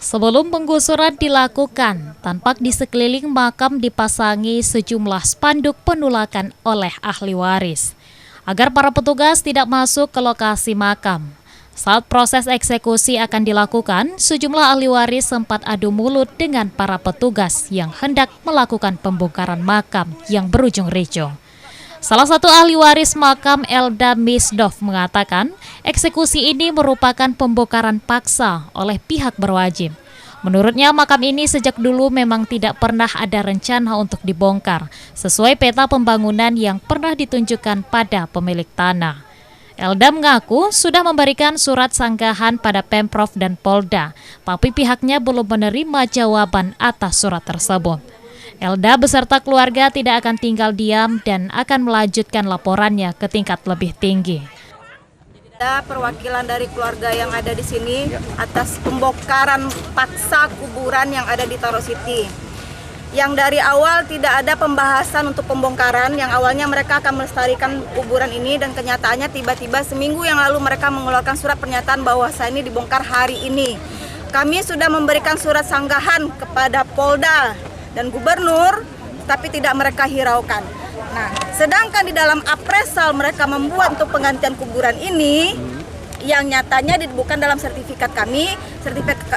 Sebelum penggusuran dilakukan, tampak di sekeliling makam dipasangi sejumlah spanduk penolakan oleh ahli waris, agar para petugas tidak masuk ke lokasi makam. Saat proses eksekusi akan dilakukan, sejumlah ahli waris sempat adu mulut dengan para petugas yang hendak melakukan pembongkaran makam yang berujung ricuh. Salah satu ahli waris makam Elda Misdov mengatakan eksekusi ini merupakan pembongkaran paksa oleh pihak berwajib. Menurutnya makam ini sejak dulu memang tidak pernah ada rencana untuk dibongkar sesuai peta pembangunan yang pernah ditunjukkan pada pemilik tanah. Elda mengaku sudah memberikan surat sanggahan pada Pemprov dan Polda, tapi pihaknya belum menerima jawaban atas surat tersebut. Elda beserta keluarga tidak akan tinggal diam dan akan melanjutkan laporannya ke tingkat lebih tinggi. Ada perwakilan dari keluarga yang ada di sini atas pembongkaran paksa kuburan yang ada di Taro City. Yang dari awal tidak ada pembahasan untuk pembongkaran, yang awalnya mereka akan melestarikan kuburan ini dan kenyataannya tiba-tiba seminggu yang lalu mereka mengeluarkan surat pernyataan bahwa ini dibongkar hari ini. Kami sudah memberikan surat sanggahan kepada Polda dan Gubernur, tapi tidak mereka hiraukan. Nah, sedangkan di dalam appraisal mereka membuat untuk penggantian kuburan ini, yang nyatanya bukan dalam sertifikat kami,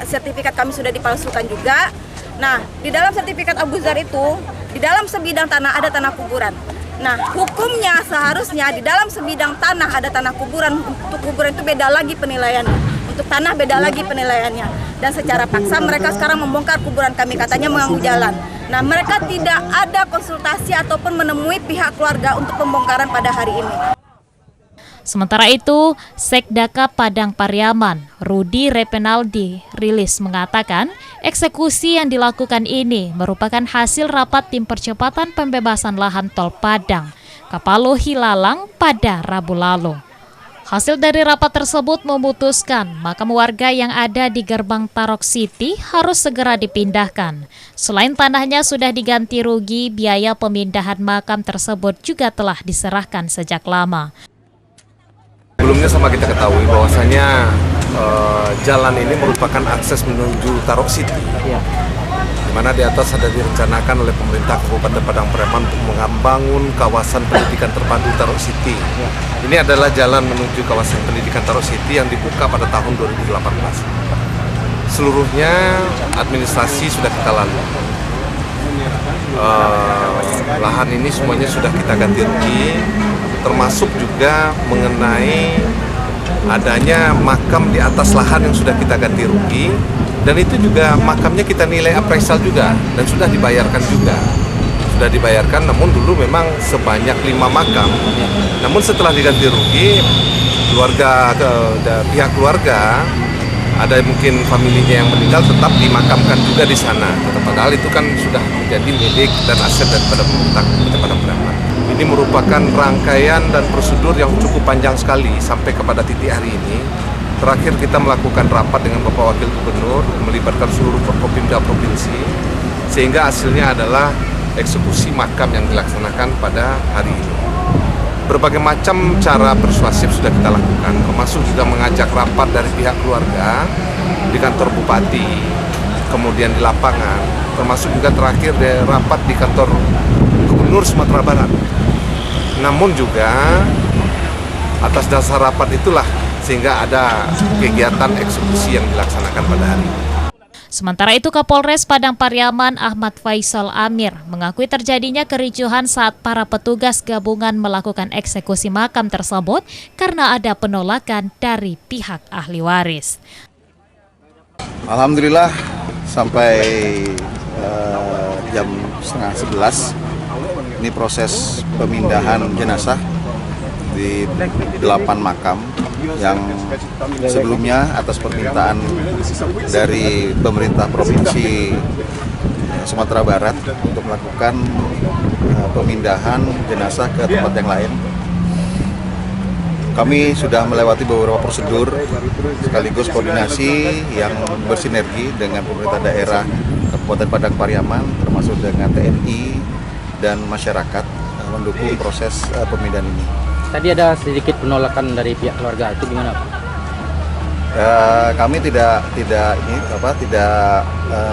sertifikat kami sudah dipalsukan juga. Nah, di dalam sertifikat Abu Zar itu, di dalam sebidang tanah ada tanah kuburan. Nah, hukumnya seharusnya di dalam sebidang tanah ada tanah kuburan, untuk kuburan itu beda lagi penilaiannya. Untuk tanah beda lagi penilaiannya. Dan secara paksa mereka sekarang membongkar kuburan kami, katanya mengganggu jalan. Nah, mereka tidak ada konsultasi ataupun menemui pihak keluarga untuk pembongkaran pada hari ini. Sementara itu, Sekdaka Padang Pariaman, Rudi Repenaldi, rilis mengatakan eksekusi yang dilakukan ini merupakan hasil rapat tim percepatan pembebasan lahan tol Padang, Kapalo Hilalang pada Rabu lalu. Hasil dari rapat tersebut memutuskan makam warga yang ada di gerbang Tarok City harus segera dipindahkan. Selain tanahnya sudah diganti rugi, biaya pemindahan makam tersebut juga telah diserahkan sejak lama. Sebelumnya sama kita ketahui bahwasanya jalan ini merupakan akses menuju Tarok City, di mana di atas ada direncanakan oleh pemerintah Kabupaten Padang Pariaman untuk membangun kawasan pendidikan terpadu Tarok City. Ini adalah jalan menuju kawasan pendidikan Tarok City yang dibuka pada tahun 2018. Seluruhnya administrasi sudah kita lalui. Lahan ini semuanya sudah kita ganti rugi, termasuk juga mengenai adanya makam di atas lahan yang sudah kita ganti rugi, dan itu juga makamnya kita nilai appraisal juga dan sudah dibayarkan juga. Sudah dibayarkan, namun dulu memang sebanyak 5 makam. Namun setelah diganti rugi, pihak keluarga ada mungkin familinya yang meninggal tetap dimakamkan juga di sana. Padahal itu kan sudah menjadi milik dan aset daripada pemerintah Kabupaten Padang Pariaman. Ini merupakan rangkaian dan prosedur yang cukup panjang sekali sampai kepada titik hari ini. Terakhir kita melakukan rapat dengan Bapak Wakil Gubernur, melibatkan seluruh Forkopimda provinsi, sehingga hasilnya adalah eksekusi makam yang dilaksanakan pada hari ini. Berbagai macam cara persuasif sudah kita lakukan, termasuk juga mengajak rapat dari pihak keluarga di kantor Bupati, kemudian di lapangan, termasuk juga terakhir rapat di kantor Gubernur Sumatera Barat. Namun juga atas dasar rapat itulah sehingga ada kegiatan eksekusi yang dilaksanakan pada hari ini. Sementara itu, Kapolres Padang Pariaman Ahmad Faisal Amir mengakui terjadinya kericuhan saat para petugas gabungan melakukan eksekusi makam tersebut karena ada penolakan dari pihak ahli waris. Alhamdulillah sampai jam 10:30 ini proses pemindahan jenazah di 8 makam yang sebelumnya atas permintaan dari pemerintah Provinsi Sumatera Barat untuk melakukan pemindahan jenazah ke tempat yang lain. Kami sudah melewati beberapa prosedur sekaligus koordinasi yang bersinergi dengan pemerintah daerah Kabupaten Padang Pariaman, termasuk dengan TNI dan masyarakat mendukung proses pemindahan ini. Tadi ada sedikit penolakan dari pihak keluarga, itu gimana Pak? Kami tidak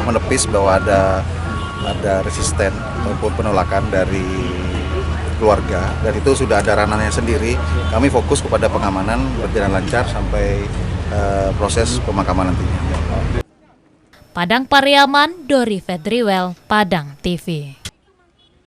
menepis bahwa ada resisten ataupun penolakan dari keluarga, dan itu sudah ada ranahnya sendiri. Kami fokus kepada pengamanan berjalan lancar sampai proses pemakaman nantinya. Padang Pariaman, Dori Fedriwel, Padang TV.